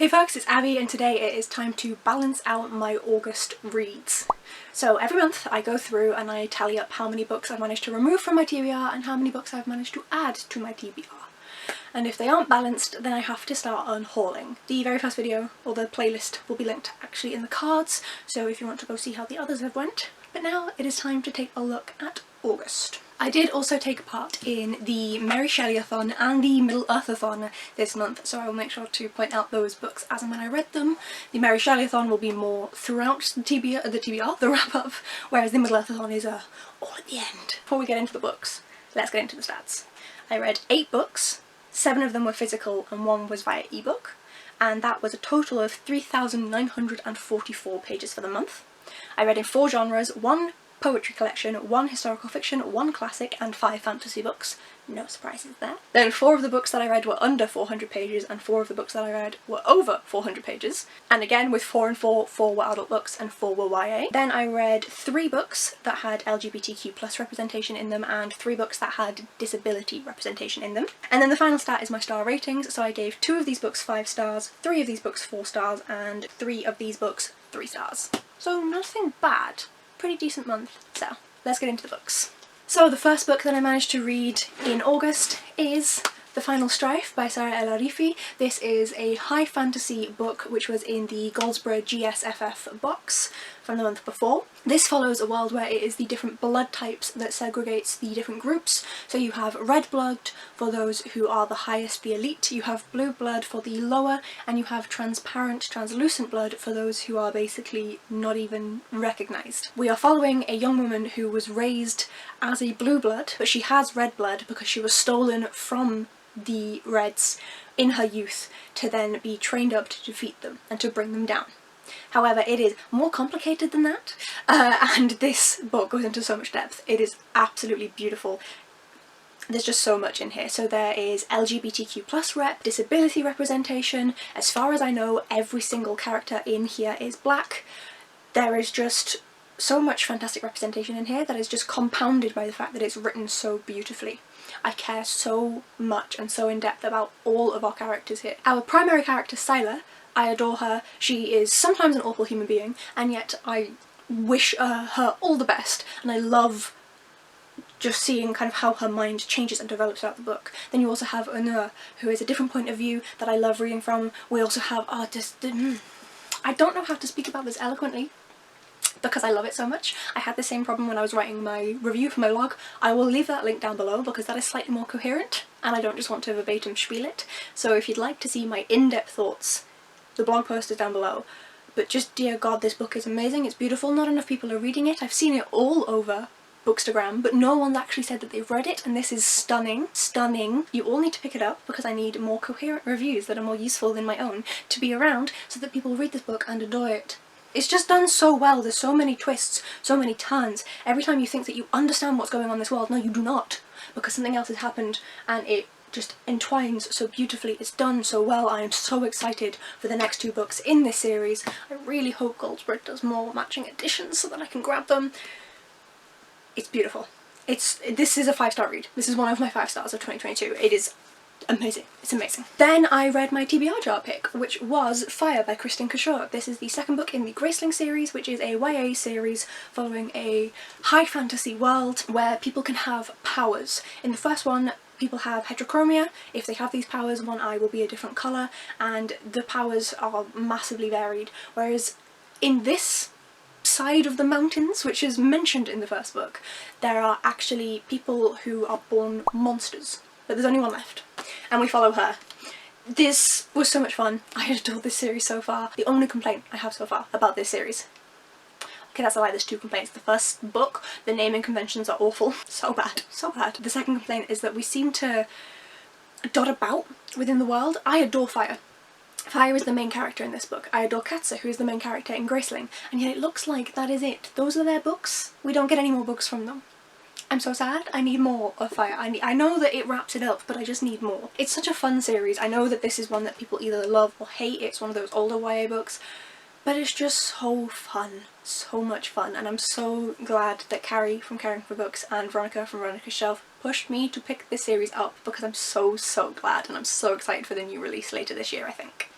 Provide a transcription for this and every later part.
Hey folks, it's Abby and today it is time to balance out my August reads. So every month I go through and I tally up how many books I've managed to remove from my TBR and how many books I've managed to add to my TBR. And if they aren't balanced, then I have to start unhauling. The very first video, or the playlist, will be linked actually in the cards, so if you want to go see how the others have went. But now it is time to take a look at August. I did also take part in the Mary Shelley-a-thon and the Middle-earth-a-thon this month, so I will make sure to point out those books as and when I read them. The Mary Shelley-a-thon will be more throughout the TBR, the wrap-up, whereas the Middle-earth-a-thon is all at the end. Before we get into the books, let's get into the stats. I read 8 books, 7 of them were physical and 1 was via ebook, and that was a total of 3,944 pages for the month. I read in 4 genres, 1 poetry collection, 1 historical fiction, 1 classic and 5 fantasy books. No surprises there. Then 4 of the books that I read were under 400 pages and 4 of the books that I read were over 400 pages. And again with 4 and 4, 4 were adult books and 4 were YA. Then I read 3 books that had LGBTQ+ representation in them and 3 books that had disability representation in them. And then the final stat is my star ratings, so I gave 2 of these books 5 stars, 3 of these books 4 stars and 3 of these books 3 stars. So nothing bad. Pretty decent month. So let's get into the books. So the first book that I managed to read in August is The Final Strife by Saara El-Arifi. This is a high fantasy book which was in the Goldsboro GSFF box from the month before. This follows a world where it is the different blood types that segregates the different groups. So you have red blood for those who are the highest, the elite, you have blue blood for the lower, and you have transparent, translucent blood for those who are basically not even recognised. We are following a young woman who was raised as a blue blood, but she has red blood because she was stolen from the Reds in her youth to then be trained up to defeat them and to bring them down. However, it is more complicated than that, and this book goes into so much depth. It is absolutely beautiful. There's just so much in here. So there is LGBTQ+ rep, disability representation. As far as I know, every single character in here is black. There is just so much fantastic representation in here that is just compounded by the fact that it's written so beautifully. I care so much and so in depth about all of our characters here. Our primary character, Saara, I adore her. She is sometimes an awful human being, and yet I wish her all the best, and I love just seeing kind of how her mind changes and develops throughout the book. Then you also have Doerr, who is a different point of view that I love reading from. We also have I don't know how to speak about this eloquently, because I love it so much. I had the same problem when I was writing my review for my blog. I will leave that link down below because that is slightly more coherent and I don't just want to verbatim spiel it. So if you'd like to see my in-depth thoughts, the blog post is down below. But just dear god, this book is amazing, it's beautiful, not enough people are reading it. I've seen it all over Bookstagram, but no one's actually said that they've read it, and this is stunning, stunning. You all need to pick it up because I need more coherent reviews that are more useful than my own to be around so that people read this book and enjoy it. It's just done so well, there's so many twists, so many turns. Every time you think that you understand what's going on in this world, no you do not, because something else has happened and it just entwines so beautifully. It's done so well. I am so excited for the next 2 books in this series. I really hope Goldsboro does more matching editions so that I can grab them. It's beautiful. This is a 5-star read. This is one of my 5 stars of 2022. It is amazing. It's amazing. Then I read my TBR jar pick, which was Fire by Kristin Cashore. This is the second book in the Graceling series, which is a YA series following a high fantasy world where people can have powers. In the first one, people have heterochromia. If they have these powers, one eye will be a different colour, and the powers are massively varied. Whereas in this side of the mountains, which is mentioned in the first book, there are actually people who are born monsters. But there's only one left, and we follow her. This was so much fun. I adored this series so far. The only complaint I have so far about this series, okay, that's a lie, there's 2 complaints. The first book, the naming conventions are awful. So bad, so bad. The second complaint is that we seem to dot about within the world. I adore Fire. Fire is the main character in this book. I adore Katza, who is the main character in Graceling, and yet it looks like that is it. Those are their books. We don't get any more books from them. I'm so sad. I need more of Fire. I know that it wraps it up, but I just need more. It's such a fun series. I know that this is one that people either love or hate. It's one of those older YA books, but it's just so fun. So much fun, and I'm so glad that Carrie from Caring for Books and Veronica from Veronica's Shelf pushed me to pick this series up because I'm so glad, and I'm so excited for the new release later this year, I think.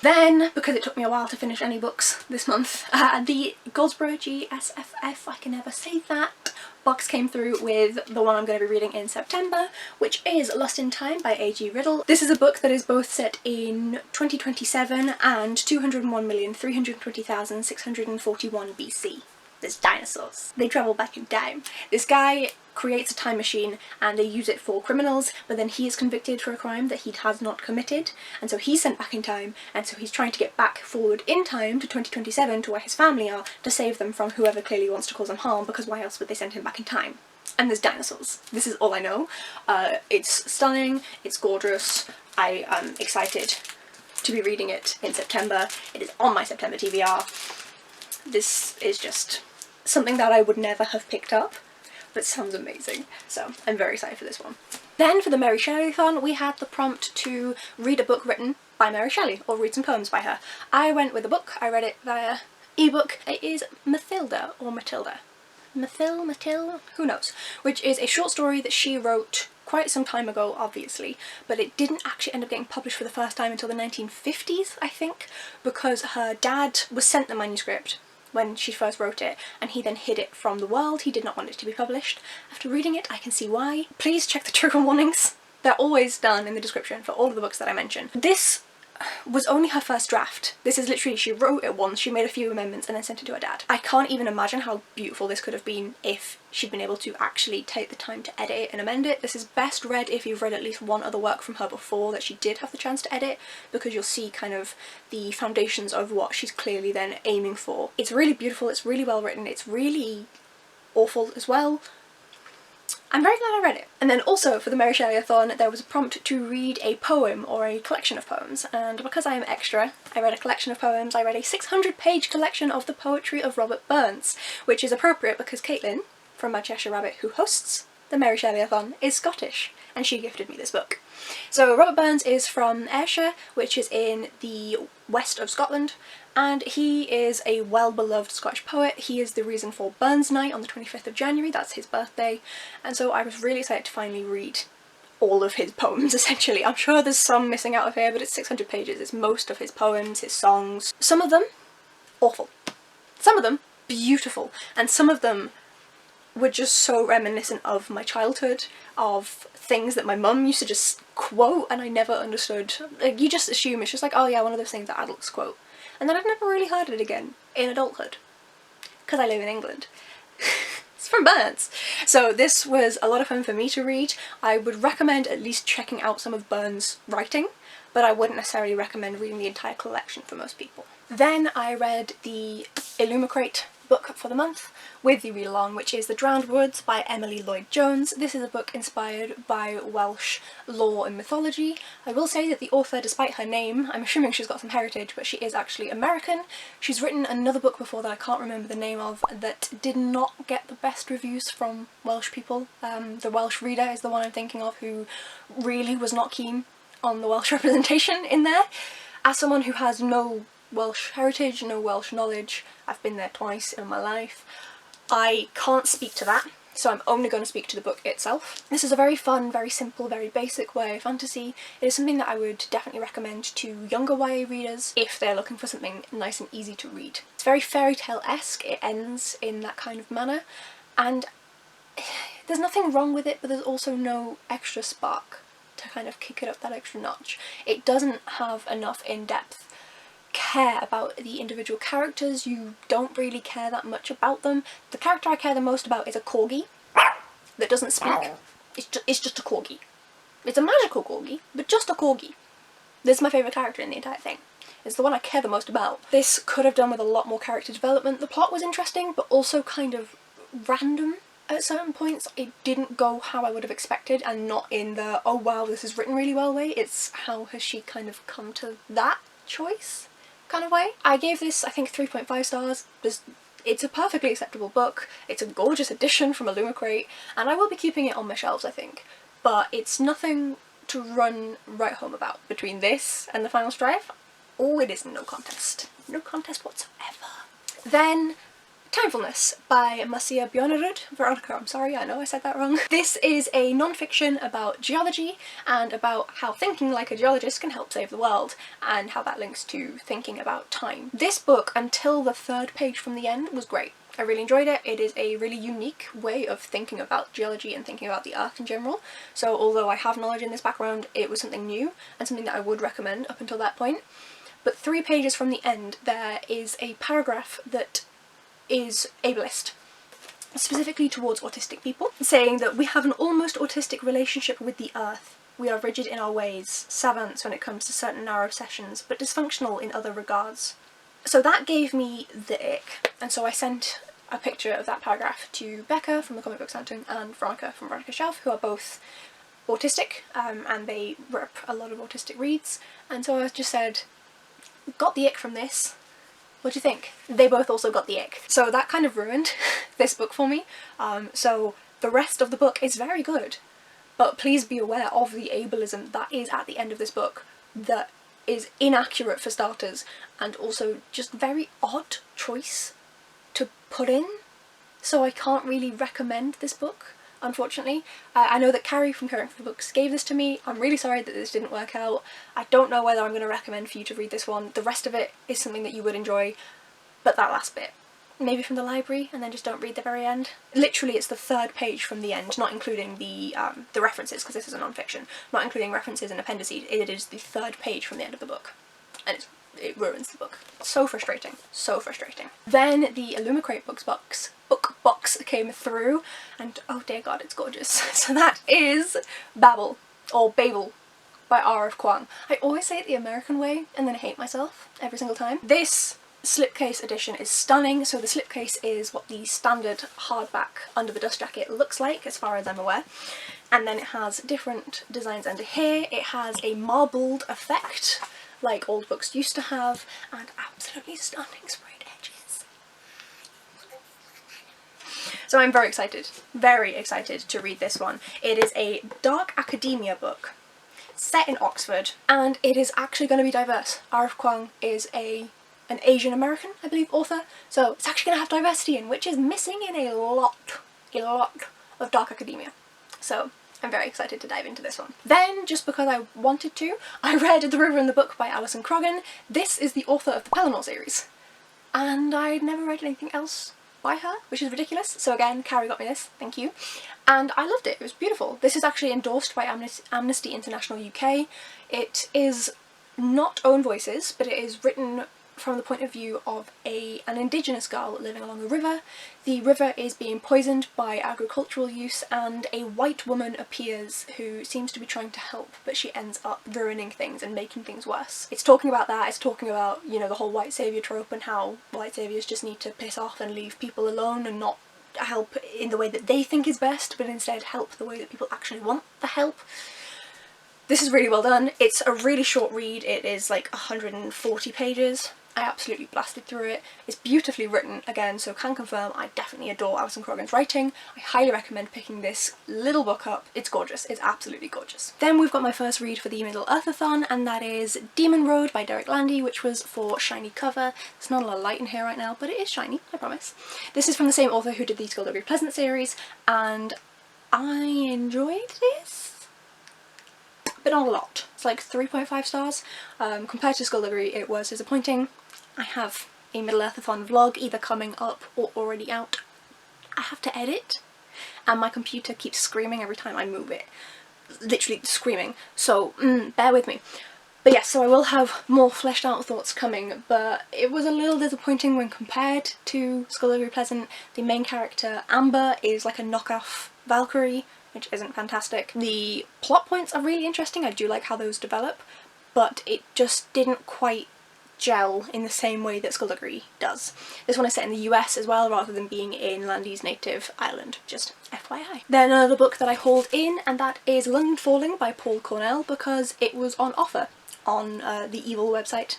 Then, because it took me a while to finish any books this month, the Goldsboro GSFF, I can never say that, box came through with the one I'm going to be reading in September, which is Lost in Time by A.G. Riddle. This is a book that is both set in 2027 and 201,320,641 BC. There's dinosaurs. They travel back in time. This guy creates a time machine and they use it for criminals, but then he is convicted for a crime that he has not committed, and so he's sent back in time, and so he's trying to get back forward in time to 2027 to where his family are to save them from whoever clearly wants to cause them harm, because why else would they send him back in time? And there's dinosaurs. This is all I know. It's stunning, it's gorgeous. I am excited to be reading it in September. It is on my September TBR. This is just something that I would never have picked up, but sounds amazing, so I'm very excited for this one. Then for the Mary Shelley-thon, we had the prompt to read a book written by Mary Shelley, or read some poems by her. I went with a book, I read it via ebook. It is Mathilda, or Matilda. Mathilda, who knows, which is a short story that she wrote quite some time ago, obviously, but it didn't actually end up getting published for the first time until the 1950s, I think, because her dad was sent the manuscript when she first wrote it, and he then hid it from the world. He did not want it to be published. After reading it, I can see why. Please check the trigger warnings. They're always done in the description for all of the books that I mention. This was only her first draft. This is literally, she wrote it once, she made a few amendments and then sent it to her dad. I can't even imagine how beautiful this could have been if she'd been able to actually take the time to edit it and amend it. This is best read if you've read at least one other work from her before that she did have the chance to edit, because you'll see kind of the foundations of what she's clearly then aiming for. It's really beautiful, it's really well written, it's really awful as well. I'm very glad I read it. And then also for the Mary Shelley-a-thon there was a prompt to read a poem or a collection of poems, and because I am extra, I read a collection of poems. I read a 600-page collection of the poetry of Robert Burns, which is appropriate because Caitlin from My Cheshire Rabbit, who hosts the Mary Shelley-a-thon, is Scottish, and she gifted me this book. So Robert Burns is from Ayrshire, which is in the west of Scotland, and he is a well-beloved Scottish poet. He is the reason for Burns Night on the 25th of January, that's his birthday, and so I was really excited to finally read all of his poems, essentially. I'm sure there's some missing out of here, but it's 600 pages, it's most of his poems, his songs. Some of them, awful. Some of them, beautiful, and some of them were just so reminiscent of my childhood, of things that my mum used to just quote and I never understood. Like, you just assume it's just like, oh yeah, one of those things that adults quote. And then I've never really heard it again in adulthood, because I live in England. It's from Burns. So this was a lot of fun for me to read. I would recommend at least checking out some of Burns' writing, but I wouldn't necessarily recommend reading the entire collection for most people. Then I read the Illumicrate book for the month with the read-along, which is The Drowned Woods by Emily Lloyd-Jones. This is a book inspired by Welsh lore and mythology. I will say that the author, despite her name, I'm assuming she's got some heritage, but she is actually American. She's written another book before that I can't remember the name of that did not get the best reviews from Welsh people. The Welsh Reader is the one I'm thinking of, who really was not keen on the Welsh representation in there. As someone who has no Welsh heritage, no Welsh knowledge, I've been there twice in my life, I can't speak to that, so I'm only going to speak to the book itself. This is a very fun, very simple, very basic YA fantasy. It is something that I would definitely recommend to younger YA readers if they're looking for something nice and easy to read. It's very fairy tale-esque, it ends in that kind of manner, and there's nothing wrong with it, but there's also no extra spark to kind of kick it up that extra notch. It doesn't have enough in-depth care about the individual characters. You don't really care that much about them. The character I care the most about is a corgi that doesn't speak. It's just a corgi. It's a magical corgi, but just a corgi. This is my favourite character in the entire thing. It's the one I care the most about. This could have done with a lot more character development. The plot was interesting, but also kind of random at certain points. It didn't go how I would have expected, and not in the, oh wow, this is written really well way. It's how has she kind of come to that choice kind of way. I gave this, I think, 3.5 stars. It's a perfectly acceptable book. It's a gorgeous edition from Illumicrate, and I will be keeping it on my shelves, I think. But it's nothing to run right home about. Between this and the Final Strife, oh, it is no contest. No contest whatsoever. Then Timefulness by Marcia Bjornerud. Veronica, I'm sorry, I know I said that wrong. This is a non-fiction about geology and about how thinking like a geologist can help save the world, and how that links to thinking about time. This book, until the third page from the end, was great. I really enjoyed it. It is a really unique way of thinking about geology and thinking about the earth in general. So although I have knowledge in this background, it was something new and something that I would recommend up until that point. But 3 pages from the end, there is a paragraph that is ableist, specifically towards autistic people, saying that we have an almost autistic relationship with the earth. We are rigid in our ways, savants when it comes to certain narrow sessions, but dysfunctional in other regards. So that gave me the ick, and so I sent a picture of that paragraph to Becca from the Comic Book Sanctum and Veronica from Veronica's Shelf, who are both autistic, and they rep a lot of autistic reads, and so I just said, got the ick from this. What do you think? They both also got the ick. So that kind of ruined this book for me. So the rest of the book is very good, but please be aware of the ableism that is at the end of this book that is inaccurate for starters, and also just very odd choice to put in. So I can't really recommend this book, unfortunately. I know that Carrie from Caring for the Books gave this to me. I'm really sorry that this didn't work out. I don't know whether I'm going to recommend for you to read this one. The rest of it is something that you would enjoy, but that last bit, maybe from the library, and then just don't read the very end. Literally it's the third page from the end, not including the references, because this is a non-fiction, not including references and appendices. It is the third page from the end of the book, and it ruins the book. So frustrating, so frustrating. Then the Illumicrate book box came through, and oh dear god, it's gorgeous. So that is Babel, or Babel, by R.F. Kuang. I always say it the American way and then I hate myself every single time. This slipcase edition is stunning. So the slipcase is what the standard hardback under the dust jacket looks like, as far as I'm aware, and then it has different designs under here. It has a marbled effect like old books used to have, and absolutely stunning sprayed edges. So I'm very excited to read this one. It is a dark academia book set in Oxford, and it is actually going to be diverse. R.F. Kuang is an Asian American, I believe, author, so it's actually going to have diversity in, which is missing in a lot of dark academia. So I'm very excited to dive into this one. Then, just because I wanted to, I read The River and the Book by Alison Croggon. This is the author of the Pellinor series, and I'd never read anything else by her, which is ridiculous. So again, Carrie got me this, thank you. And I loved it, it was beautiful. This is actually endorsed by Amnesty International UK. It is not own voices, but it is written from the point of view of an indigenous girl living along a river. The river is being poisoned by agricultural use, and a white woman appears who seems to be trying to help, but she ends up ruining things and making things worse. It's talking about that, it's talking about, you know, the whole white saviour trope and how white saviours just need to piss off and leave people alone and not help in the way that they think is best, but instead help the way that people actually want the help. This is really well done. It's a really short read. It is like 140 pages. I absolutely blasted through it. It's beautifully written again, so can confirm I definitely adore Alison Croggon's writing. I highly recommend picking this little book up. It's gorgeous. It's absolutely gorgeous. Then we've got my first read for the Middle-earthathon, and that is Bjornerud by Derek Landy, which was for shiny cover. There's not a lot of light in here right now, but it is shiny, I promise. This is from the same author who did the Skullduggery Pleasant series, and I enjoyed this, but not a lot. It's like 3.5 stars. Compared to Skullduggery, it was disappointing. I have a Middle-earthathon vlog either coming up or already out. I have to edit, and my computer keeps screaming every time I move it. Literally screaming, so bear with me. But yes, so I will have more fleshed out thoughts coming, but it was a little disappointing when compared to Skullduggery Pleasant. The main character, Amber, is like a knockoff Valkyrie, which isn't fantastic. The plot points are really interesting, I do like how those develop, but it just didn't quite gel in the same way that Skullduggery does. This one is set in the US as well, rather than being in Landy's native Ireland, just FYI. Then another book that I hauled in, and that is London Falling by Paul Cornell, because it was on offer on the evil website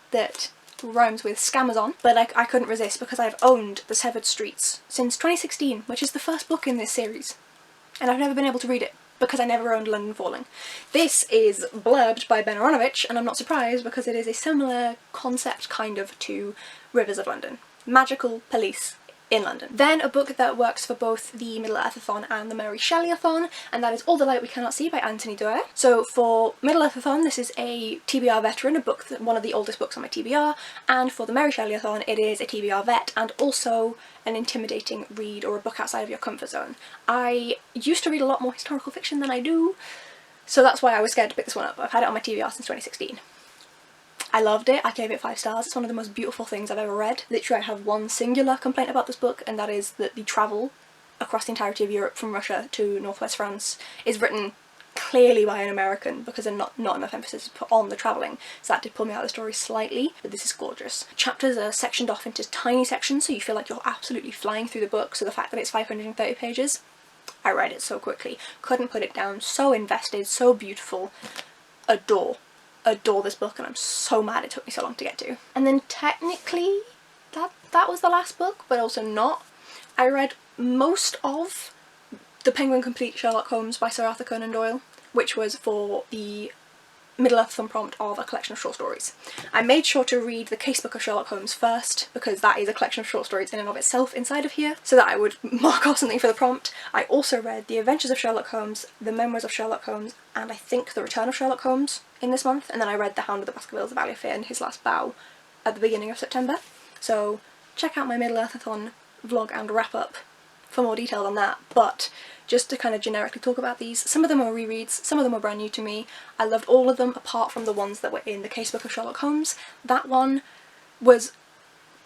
that rhymes with Scamazon, but I couldn't resist because I've owned The Severed Streets since 2016, which is the first book in this series, and I've never been able to read it because I never owned London Falling. This is blurbed by Ben Aronovich, and I'm not surprised because it is a similar concept kind of to Rivers of London. Magical police in London. Then a book that works for both the Middle-earth-a-thon and the Mary Shelley-a-thon, and that is All the Light We Cannot See by Anthony Doerr. So for Middle-earth-a-thon, this is a TBR veteran, a book, one of the oldest books on my TBR, and for the Mary Shelley-a-thon, it is a TBR vet and also an intimidating read or a book outside of your comfort zone. I used to read a lot more historical fiction than I do, so that's why I was scared to pick this one up. I've had it on my TBR since 2016. I loved it. I gave it 5 stars. It's one of the most beautiful things I've ever read. Literally, I have one singular complaint about this book, and that is that the travel across the entirety of Europe from Russia to northwest France is written clearly by an American because not enough emphasis is put on the travelling. So that did pull me out of the story slightly, but this is gorgeous. Chapters are sectioned off into tiny sections, so you feel like you're absolutely flying through the book. So the fact that it's 530 pages, I read it so quickly. Couldn't put it down. So invested, so beautiful. Adore this book, and I'm so mad it took me so long to get to. And then technically that was the last book, but also not. I read most of The Penguin Complete Sherlock Holmes by Sir Arthur Conan Doyle, which was for the Middle-earth-a-thon prompt of a collection of short stories. I made sure to read the casebook of Sherlock Holmes first, because that is a collection of short stories in and of itself inside of here, so that I would mark off something for the prompt. I also read The Adventures of Sherlock Holmes, The Memoirs of Sherlock Holmes, and I think The Return of Sherlock Holmes in this month, and then I read The Hound of the Baskervilles of El-Arifi and His Last Bow at the beginning of September. So check out my Middle-earth-a-thon vlog and wrap-up for more detail on that, but just to kind of generically talk about these, some of them are rereads, some of them are brand new to me. I loved all of them apart from the ones that were in the casebook of Sherlock Holmes. That one was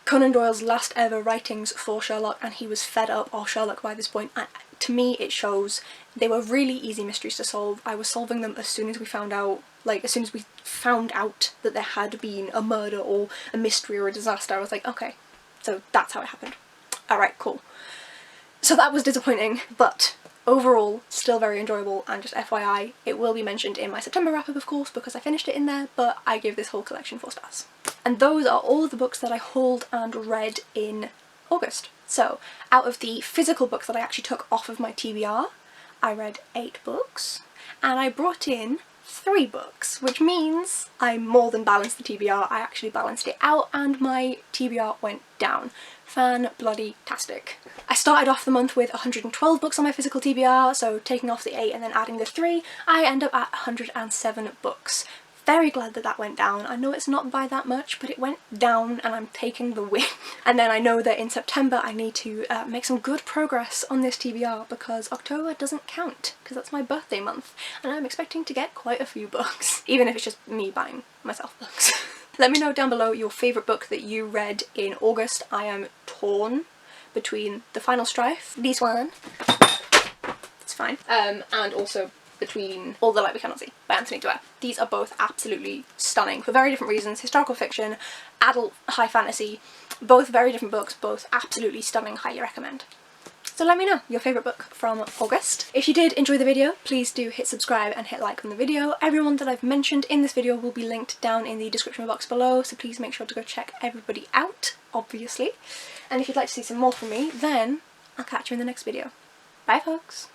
Conan Doyle's last ever writings for Sherlock, and he was fed up of Sherlock by this point, and to me it shows. They were really easy mysteries to solve. I was solving them as soon as we found out, as soon as we found out that there had been a murder or a mystery or a disaster. I was like, okay, so that's how it happened. Alright, cool. So that was disappointing, but overall still very enjoyable, and just FYI, it will be mentioned in my September wrap-up of course because I finished it in there, but I gave this whole collection 4 stars. And those are all of the books that I hauled and read in August. So out of the physical books that I actually took off of my TBR, I read 8 books, and I brought in 3 books, which means I more than balanced the TBR. I actually balanced it out and my TBR went down. Fan-bloody-tastic. I started off the month with 112 books on my physical TBR, so taking off the 8 and then adding the 3, I end up at 107 books. Very glad that that went down. I know it's not by that much, but it went down and I'm taking the win. And then I know that in September I need to make some good progress on this TBR because October doesn't count, because that's my birthday month, and I'm expecting to get quite a few books, even if it's just me buying myself books. Let me know down below your favourite book that you read in August. I am torn between The Final Strife, this one, it's fine, and also between All the Light We Cannot See by Anthony Doerr. These are both absolutely stunning for very different reasons. Historical fiction, adult high fantasy, both very different books, both absolutely stunning, highly recommend. So let me know your favourite book from August. If you did enjoy the video, please do hit subscribe and hit like on the video. Everyone that I've mentioned in this video will be linked down in the description box below, so please make sure to go check everybody out, obviously. And if you'd like to see some more from me, then I'll catch you in the next video. Bye folks!